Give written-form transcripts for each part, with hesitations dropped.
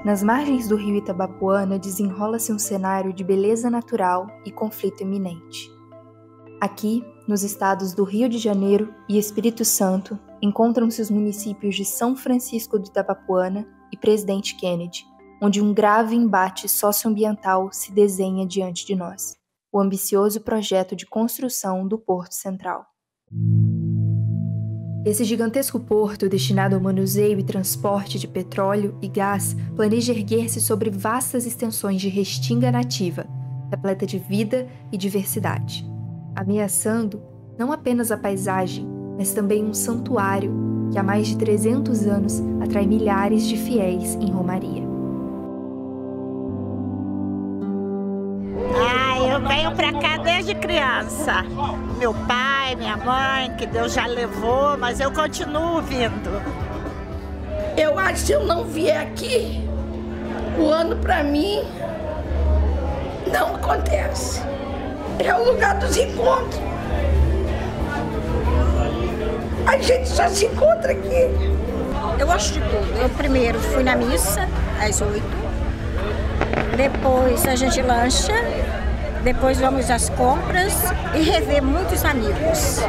Nas margens do rio Itabapoana desenrola-se um cenário de beleza natural e conflito iminente. Aqui, nos estados do Rio de Janeiro e Espírito Santo, encontram-se os municípios de São Francisco do Itabapoana e Presidente Kennedy, onde um grave embate socioambiental se desenha diante de nós, o ambicioso projeto de construção do Porto Central. Esse gigantesco porto, destinado ao manuseio e transporte de petróleo e gás, planeja erguer-se sobre vastas extensões de restinga nativa, repleta de vida e diversidade, ameaçando não apenas a paisagem, mas também um santuário que há mais de 300 anos atrai milhares de fiéis em romaria. Eu venho para cá desde criança. Meu pai, minha mãe, que Deus já levou, mas eu continuo vindo. Eu acho que se eu não vier aqui, o ano para mim não acontece. É o lugar dos encontros. A gente só se encontra aqui. Eu gosto de tudo. Eu primeiro fui na missa, às 8. Depois a gente lancha. Depois vamos às compras e rever muitos amigos.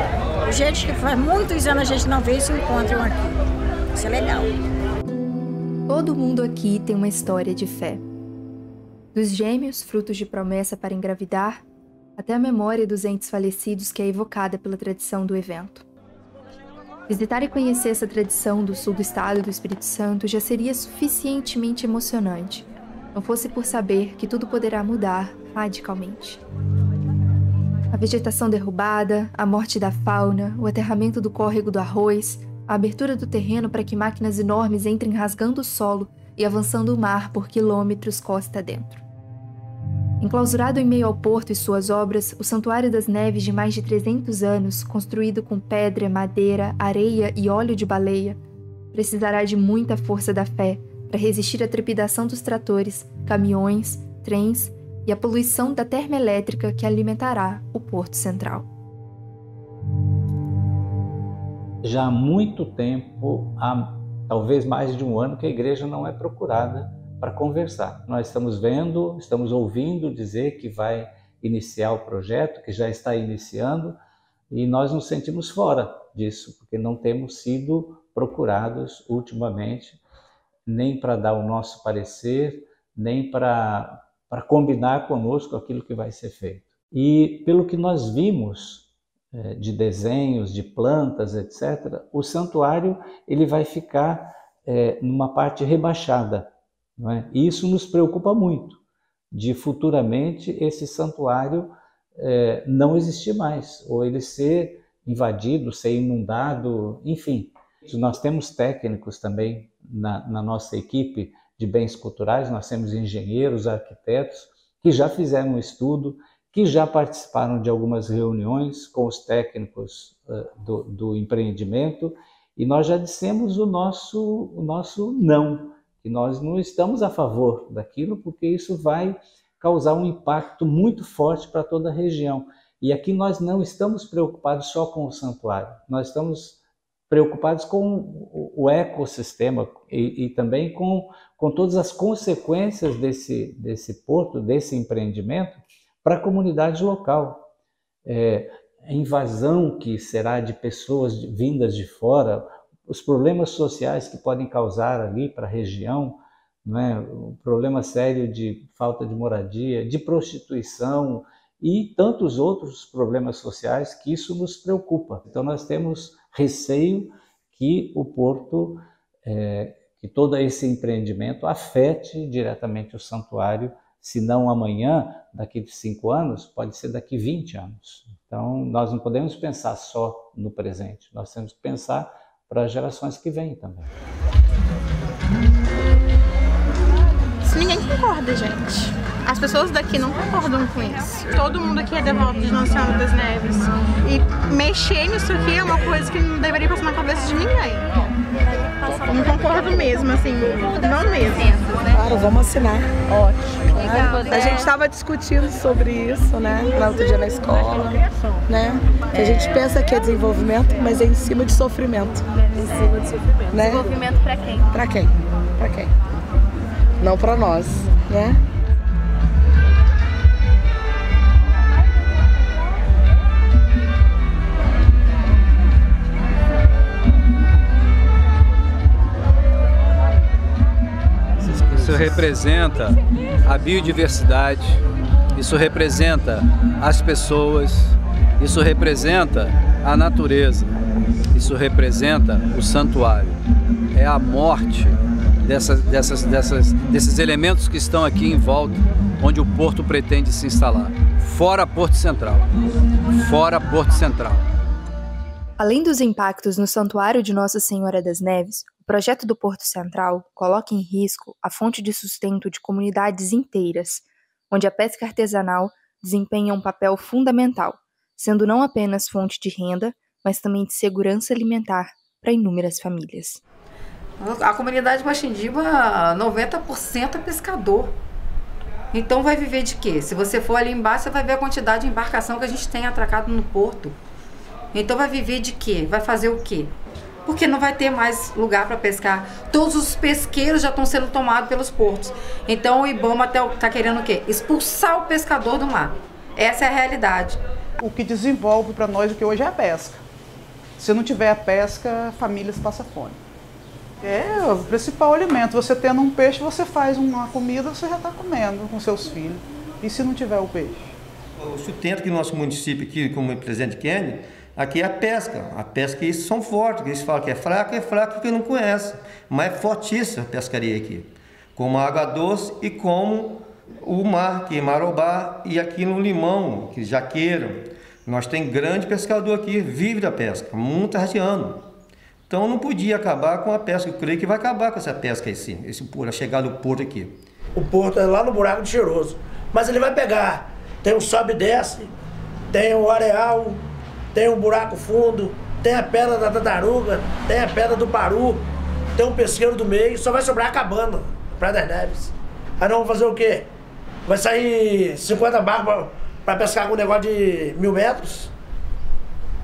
Gente que faz muitos anos a gente não vê e se encontram aqui. Isso é legal. Todo mundo aqui tem uma história de fé. Dos gêmeos, frutos de promessa para engravidar, até a memória dos entes falecidos que é evocada pela tradição do evento. Visitar e conhecer essa tradição do sul do estado do Espírito Santo já seria suficientemente emocionante, não fosse por saber que tudo poderá mudar radicalmente. A vegetação derrubada, a morte da fauna, o aterramento do córrego do Arroz, a abertura do terreno para que máquinas enormes entrem rasgando o solo e avançando o mar por quilômetros costa dentro. Enclausurado em meio ao porto e suas obras, o Santuário das Neves de mais de 300 anos, construído com pedra, madeira, areia e óleo de baleia, precisará de muita força da fé para resistir à trepidação dos tratores, caminhões, trens e à poluição da termoelétrica que alimentará o Porto Central. Já há muito tempo, há talvez mais de um ano, que a igreja não é procurada para conversar. Nós estamos vendo, estamos ouvindo dizer que vai iniciar o projeto, que já está iniciando, e nós nos sentimos fora disso, porque não temos sido procurados ultimamente, nem para dar o nosso parecer, nem para combinar conosco aquilo que vai ser feito. E pelo que nós vimos de desenhos, de plantas, etc., o santuário ele vai ficar numa parte rebaixada, não é? E isso nos preocupa muito, de futuramente esse santuário não existir mais, ou ele ser invadido, ser inundado, enfim. Nós temos técnicos também na nossa equipe de bens culturais, nós temos engenheiros, arquitetos, que já fizeram um estudo, que já participaram de algumas reuniões com os técnicos do empreendimento, e nós já dissemos o nosso não, que nós não estamos a favor daquilo, porque isso vai causar um impacto muito forte para toda a região. E aqui nós não estamos preocupados só com o santuário, nós estamos preocupados com o ecossistema e também com todas as consequências desse porto, desse empreendimento, para a comunidade local. A invasão que será de pessoas vindas de fora, os problemas sociais que podem causar ali para a região, não é? O problema sério de falta de moradia, de prostituição e tantos outros problemas sociais que isso nos preocupa. Então nós temos receio que o porto, que todo esse empreendimento afete diretamente o santuário, se não amanhã, daqui 5 anos, pode ser daqui 20 anos. Então nós não podemos pensar só no presente, nós temos que pensar para as gerações que vêm também. Ninguém concorda, gente. As pessoas daqui não concordam com isso. Todo mundo aqui é devoto de Nossa Senhora das Neves. E mexer nisso aqui é uma coisa que não deveria passar na cabeça de ninguém. Não concordo mesmo, assim, não mesmo. Claro, vamos assinar. Ótimo. A gente estava discutindo sobre isso, né? No outro dia na escola, né? A gente pensa que é desenvolvimento, mas é em cima de sofrimento. Em cima de sofrimento. Né? Desenvolvimento para quem? Para quem? Para quem? Não para nós, né? Isso representa a biodiversidade, isso representa as pessoas, isso representa a natureza, isso representa o santuário. É a morte desses elementos que estão aqui em volta, onde o porto pretende se instalar. Fora Porto Central. Fora Porto Central. Além dos impactos no Santuário de Nossa Senhora das Neves, o projeto do Porto Central coloca em risco a fonte de sustento de comunidades inteiras, onde a pesca artesanal desempenha um papel fundamental, sendo não apenas fonte de renda, mas também de segurança alimentar para inúmeras famílias. A comunidade Maxindiba, 90% é pescador. Então vai viver de quê? Se você for ali embaixo, você vai ver a quantidade de embarcação que a gente tem atracado no porto. Então vai viver de quê? Vai fazer o quê? Porque não vai ter mais lugar para pescar. Todos os pesqueiros já estão sendo tomados pelos portos. Então o IBAMA está querendo o quê? Expulsar o pescador do mar. Essa é a realidade. O que desenvolve para nós o que hoje é a pesca. Se não tiver a pesca, famílias passam fome. É o principal alimento. Você tendo um peixe, você faz uma comida, você já está comendo com seus filhos. E se não tiver o peixe? O sustento que no nosso município aqui, como presidente Kenny, aqui é a pesca. A pesca, eles são fortes. Eles falam que é fraco porque não conhece. Mas é fortíssima a pescaria aqui. Como a água doce e como o mar, que é Marobá, e aqui no Limão, que é Jaqueiro. Nós tem grande pescador aqui, vive da pesca, muito arteano. Então não podia acabar com a pesca. Eu creio que vai acabar com essa pesca aí sim, a chegada do porto aqui. O porto é lá no buraco de Cheiroso. Mas ele vai pegar. Tem o sobe e desce, tem o areal, tem o buraco fundo, tem a pedra da tartaruga, tem a pedra do Paru, tem um pesqueiro do meio, só vai sobrar a cabana, Praia das Neves. Aí nós vamos fazer o quê? Vai sair 50 barcos para pescar com um negócio de 1000 metros?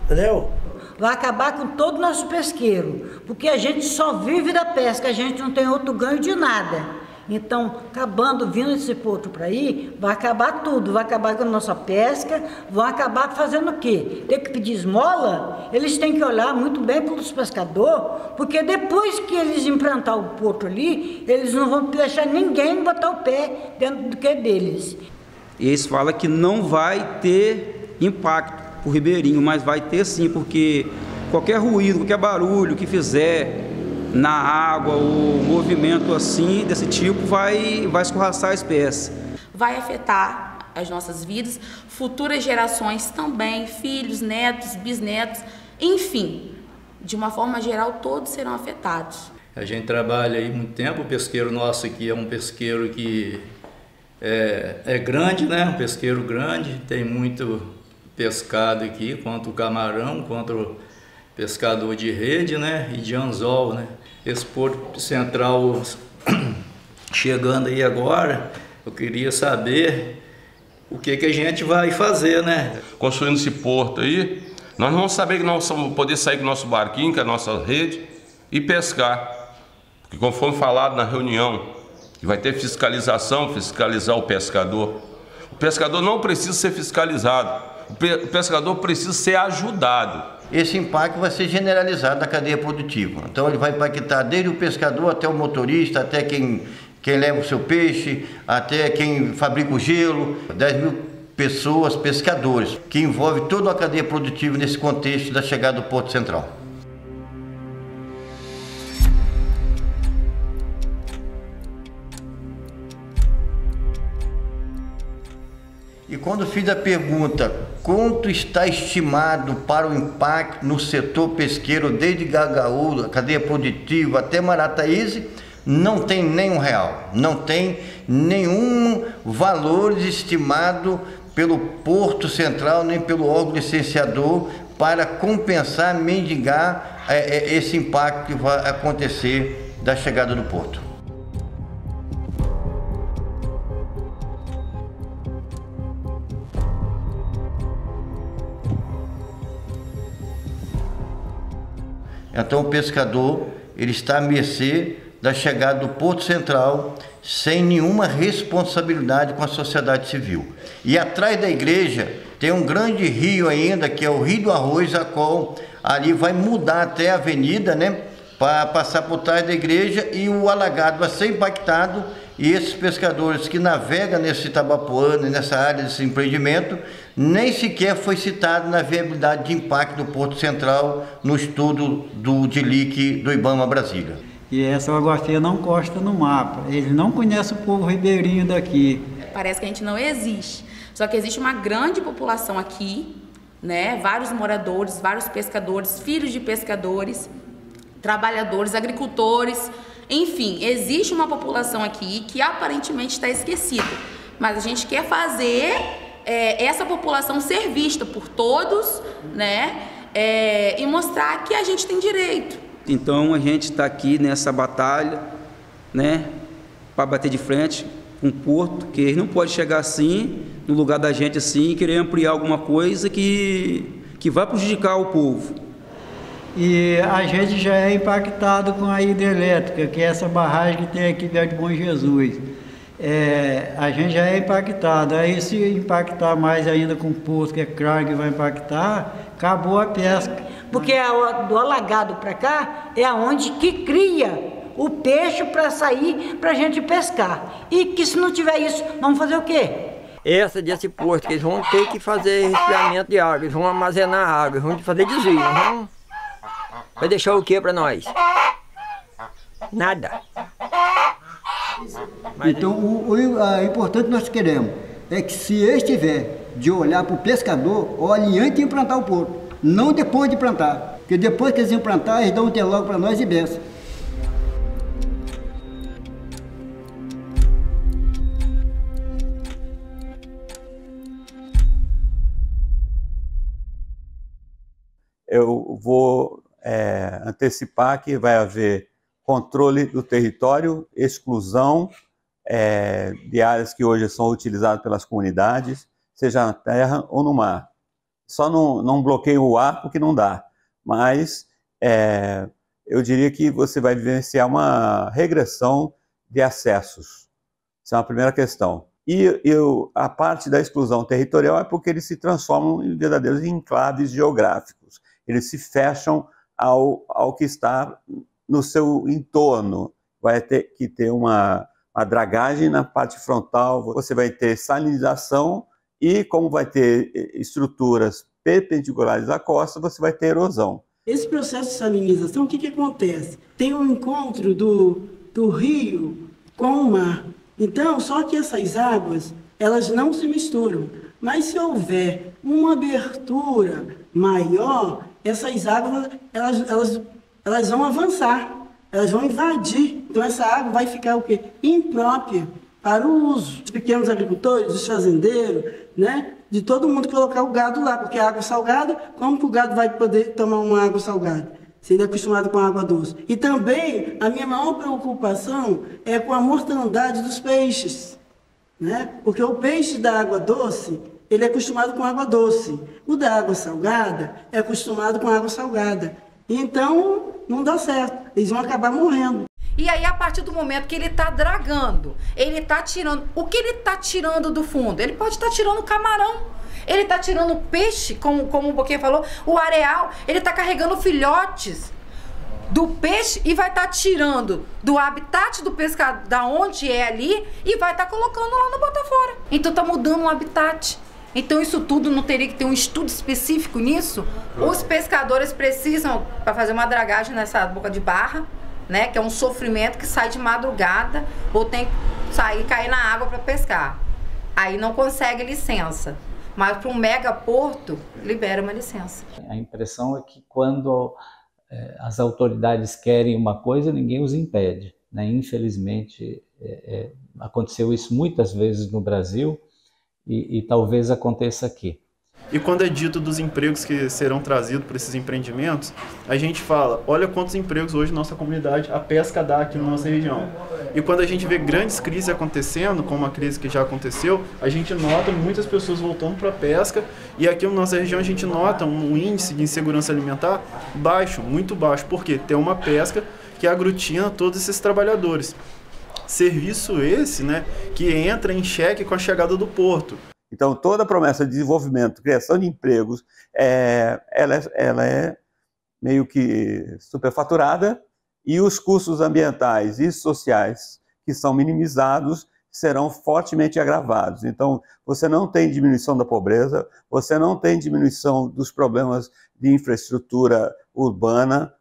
Entendeu? Vai acabar com todo o nosso pesqueiro, porque a gente só vive da pesca, a gente não tem outro ganho de nada. Então, acabando, vindo esse porto para aí, vai acabar tudo, vai acabar com a nossa pesca, vão acabar fazendo o quê? Tem que pedir esmola? Eles têm que olhar muito bem pelos pescadores, porque depois que eles implantar o porto ali, eles não vão deixar ninguém botar o pé dentro do que é deles. Eles falam que não vai ter impacto o ribeirinho, mas vai ter sim, porque qualquer ruído, qualquer barulho que fizer na água, o movimento assim, desse tipo, vai escorraçar a espécie. Vai afetar as nossas vidas, futuras gerações também, filhos, netos, bisnetos, enfim, de uma forma geral, todos serão afetados. A gente trabalha aí muito tempo, o pesqueiro nosso aqui é um pesqueiro que é grande, né? Um pesqueiro grande, tem muito pescado aqui, quanto o camarão, quanto o pescador de rede, né, e de anzol, né. Esse Porto Central chegando aí agora, eu queria saber o que a gente vai fazer, né. Construindo esse porto aí, nós vamos saber que nós vamos poder sair com o nosso barquinho, com a nossa rede e pescar, porque conforme falado na reunião, que vai ter fiscalização, fiscalizar o pescador. O pescador não precisa ser fiscalizado. O pescador precisa ser ajudado. Esse impacto vai ser generalizado na cadeia produtiva. Então ele vai impactar desde o pescador até o motorista, até quem leva o seu peixe, até quem fabrica o gelo. 10.000 pessoas, pescadores, que envolve toda a cadeia produtiva nesse contexto da chegada do Porto Central. E quando fiz a pergunta, quanto está estimado para o impacto no setor pesqueiro, desde Gagaú, cadeia produtiva até Marataízes, não tem nenhum real, não tem nenhum valor estimado pelo Porto Central, nem pelo órgão licenciador para compensar, mendigar esse impacto que vai acontecer da chegada do porto. Então o pescador ele está à mercê da chegada do Porto Central sem nenhuma responsabilidade com a sociedade civil. E atrás da igreja tem um grande rio ainda, que é o Rio do Arroz, a qual ali vai mudar até a avenida, né, para passar por trás da igreja, e o alagado vai ser impactado, e esses pescadores que navegam nesse Itabapoana, nessa área desse empreendimento, nem sequer foi citado na viabilidade de impacto do Porto Central no estudo do DILIC do IBAMA Brasília. E essa geografia não consta no mapa, eles não conhecem o povo ribeirinho daqui. Parece que a gente não existe, só que existe uma grande população aqui, né? Vários moradores, vários pescadores, filhos de pescadores, trabalhadores, agricultores, enfim, existe uma população aqui que aparentemente está esquecida, mas a gente quer fazer essa população ser vista por todos, né? E mostrar que a gente tem direito. Então a gente está aqui nessa batalha, né, para bater de frente com o porto, que ele não pode chegar assim, no lugar da gente assim, e querer ampliar alguma coisa que vai prejudicar o povo. E a gente já é impactado com a hidrelétrica, que é essa barragem que tem aqui perto de Bom Jesus. A gente já é impactado, aí se impactar mais ainda com o porto, que é claro que vai impactar, acabou a pesca. Porque do alagado para cá é aonde que cria o peixe para sair para a gente pescar. E que se não tiver isso, vamos fazer o quê? Essa desse posto, que eles vão ter que fazer resfriamento de água, eles vão armazenar água, eles vão fazer desvio. Vai deixar o que para nós? Nada. Então, o importante que nós queremos é que, se ele estiver de olhar para o pescador, olhe antes de implantar o porto, não depois de plantar. Porque depois que eles implantar, eles dão um logo para nós e benção. Eu vou antecipar que vai haver controle do território, exclusão de áreas que hoje são utilizadas pelas comunidades, seja na terra ou no mar. Só não bloqueio o ar porque não dá, mas eu diria que você vai vivenciar uma regressão de acessos. Essa é uma primeira questão. E a parte da exclusão territorial é porque eles se transformam em verdadeiros enclaves geográficos. Eles se fecham ao que está no seu entorno. Vai ter que ter uma dragagem na parte frontal, você vai ter salinização e, como vai ter estruturas perpendiculares à costa, você vai ter erosão. Esse processo de salinização, o que acontece? Tem um encontro do rio com o mar. Então, só que essas águas, elas não se misturam. Mas se houver uma abertura maior, essas águas, elas vão avançar, elas vão invadir. Então essa água vai ficar o quê? Imprópria para o uso. Os pequenos agricultores, os fazendeiros, né? De todo mundo colocar o gado lá, porque a água salgada, como que o gado vai poder tomar uma água salgada? Se ele é acostumado com água doce. E também, a minha maior preocupação é com a mortandade dos peixes, né? Porque o peixe da água doce, ele é acostumado com água doce. O da água salgada é acostumado com água salgada. Então, não dá certo. Eles vão acabar morrendo. E aí, a partir do momento que ele está dragando, ele está tirando... O que ele está tirando do fundo? Ele pode estar tirando camarão. Ele está tirando peixe, como o Boquinha falou, o areal. Ele está carregando filhotes do peixe e vai estar tirando do habitat do pescador, da onde é ali, e vai estar colocando lá no Botafora. Então, está mudando o habitat. Então isso tudo não teria que ter um estudo específico nisso? Os pescadores precisam, para fazer uma dragagem nessa boca de barra, né, que é um sofrimento que sai de madrugada, ou tem que sair e cair na água para pescar. Aí não consegue licença. Mas para um megaporto, libera uma licença. A impressão é que quando as autoridades querem uma coisa, ninguém os impede, né? Infelizmente, aconteceu isso muitas vezes no Brasil, e talvez aconteça aqui. E quando é dito dos empregos que serão trazidos para esses empreendimentos, a gente fala, olha quantos empregos hoje nossa comunidade, a pesca dá aqui na nossa região. E quando a gente vê grandes crises acontecendo, como a crise que já aconteceu, a gente nota muitas pessoas voltando para a pesca, e aqui na nossa região a gente nota um índice de insegurança alimentar baixo, muito baixo, porque tem uma pesca que aglutina todos esses trabalhadores. Serviço esse, né, que entra em xeque com a chegada do porto. Então, toda a promessa de desenvolvimento, criação de empregos, ela é meio que superfaturada, e os custos ambientais e sociais que são minimizados serão fortemente agravados. Então, você não tem diminuição da pobreza, você não tem diminuição dos problemas de infraestrutura urbana.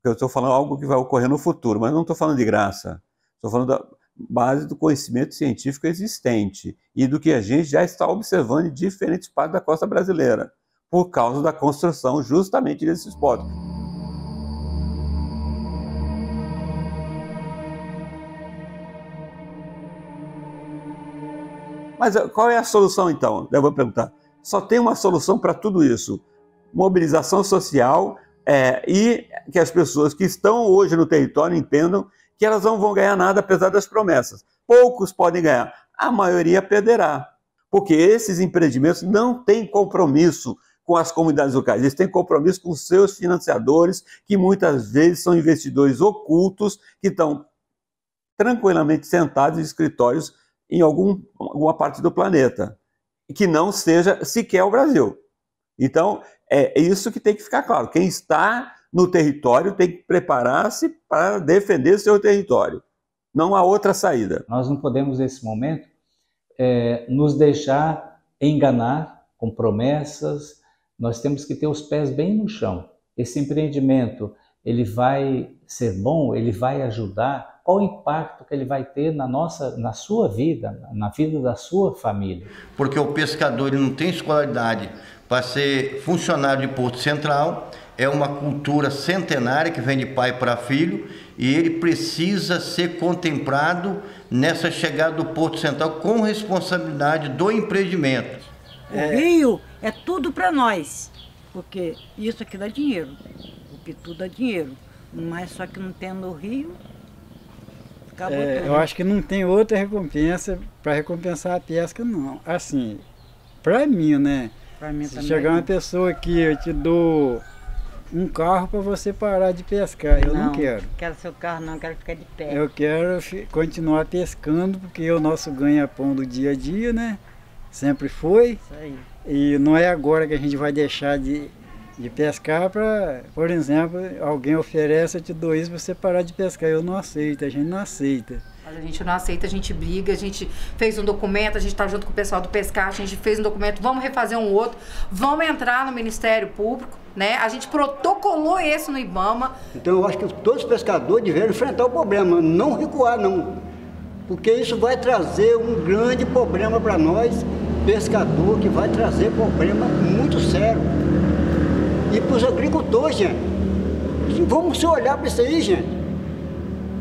Eu estou falando algo que vai ocorrer no futuro, mas não estou falando de graça. Estou falando da base do conhecimento científico existente e do que a gente já está observando em diferentes partes da costa brasileira, por causa da construção justamente desses portos. Mas qual é a solução, então? Eu vou perguntar. Só tem uma solução para tudo isso. Mobilização social e que as pessoas que estão hoje no território entendam que elas não vão ganhar nada apesar das promessas. Poucos podem ganhar. A maioria perderá. Porque esses empreendimentos não têm compromisso com as comunidades locais. Eles têm compromisso com seus financiadores, que muitas vezes são investidores ocultos, que estão tranquilamente sentados em escritórios em alguma parte do planeta, que não seja sequer o Brasil. Então, é isso que tem que ficar claro. Quem está no território tem que preparar-se para defender seu território. Não há outra saída. Nós não podemos, nesse momento, nos deixar enganar com promessas. Nós temos que ter os pés bem no chão. Esse empreendimento, ele vai ser bom, ele vai ajudar. Qual o impacto que ele vai ter na sua vida, na vida da sua família? Porque o pescador ele não tem escolaridade para ser funcionário de Porto Central, é uma cultura centenária que vem de pai para filho, e ele precisa ser contemplado nessa chegada do Porto Central com responsabilidade do empreendimento. O rio é tudo para nós, porque isso aqui dá dinheiro, o pitu dá dinheiro, mas só que não tem no rio. Eu acho que não tem outra recompensa para recompensar a pesca, não. Assim, para mim, né? Pra mim se chegar uma pessoa aqui, eu te dou um carro para você parar de pescar, eu não quero. Não quero seu carro, não, quero ficar de pé. Eu quero continuar pescando, porque é o nosso ganha-pão do dia a dia, né? Sempre foi. Isso aí. E não é agora que a gente vai deixar de pescar para, por exemplo, alguém oferece, eu te dou isso para você parar de pescar. Eu não aceito, a gente não aceita. A gente não aceita, a gente briga, a gente fez um documento, a gente está junto com o pessoal do pescar, a gente fez um documento, vamos refazer um outro, vamos entrar no Ministério Público, né? A gente protocolou esse no IBAMA. Então eu acho que todos os pescadores deveriam enfrentar o problema, não recuar não, porque isso vai trazer um grande problema para nós, pescador, que vai trazer problema muito sério. E para os agricultores, gente, vamos se olhar para isso aí, gente.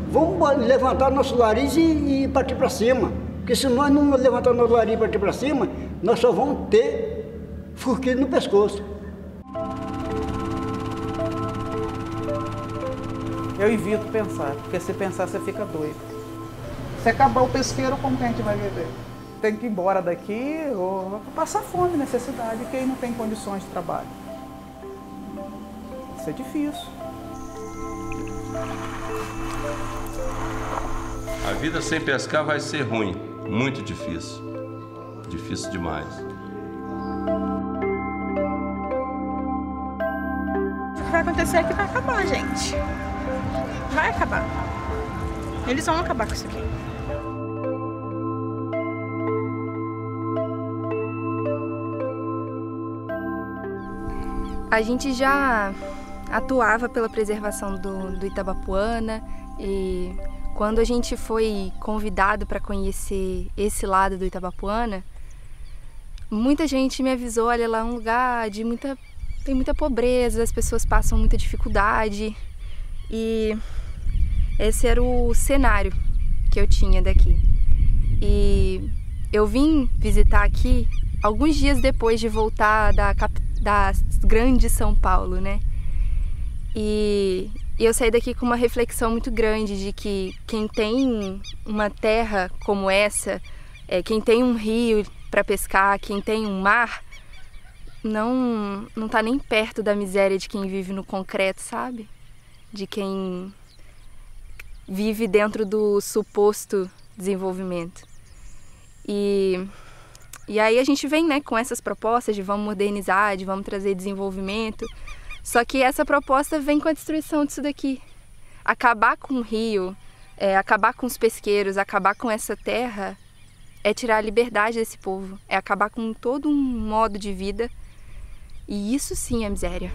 Vamos levantar nosso nariz e partir para cima. Porque se nós não levantar nosso nariz e partir para cima, nós só vamos ter forquilha no pescoço. Eu evito pensar, porque se pensar você fica doido. Se acabar o pesqueiro, como que a gente vai viver? Tem que ir embora daqui ou passar fome, necessidade, quem não tem condições de trabalho. Isso é difícil. A vida sem pescar vai ser ruim, muito difícil. Difícil demais. O que vai acontecer é que vai acabar, gente. Vai acabar. Eles vão acabar com isso aqui. A gente já atuava pela preservação do Itabapoana e quando a gente foi convidado para conhecer esse lado do Itabapoana, muita gente me avisou, olha, lá é um lugar tem muita pobreza, as pessoas passam muita dificuldade e esse era o cenário que eu tinha daqui. E eu vim visitar aqui alguns dias depois de voltar da grande São Paulo, né? E eu saí daqui com uma reflexão muito grande de que quem tem uma terra como essa, quem tem um rio para pescar, quem tem um mar, não tá nem perto da miséria de quem vive no concreto, sabe? De quem vive dentro do suposto desenvolvimento. E aí a gente vem, né, com essas propostas de vamos modernizar, de vamos trazer desenvolvimento. Só que essa proposta vem com a destruição disso daqui. Acabar com o rio, acabar com os pesqueiros, acabar com essa terra é tirar a liberdade desse povo, é acabar com todo um modo de vida. E isso sim é miséria.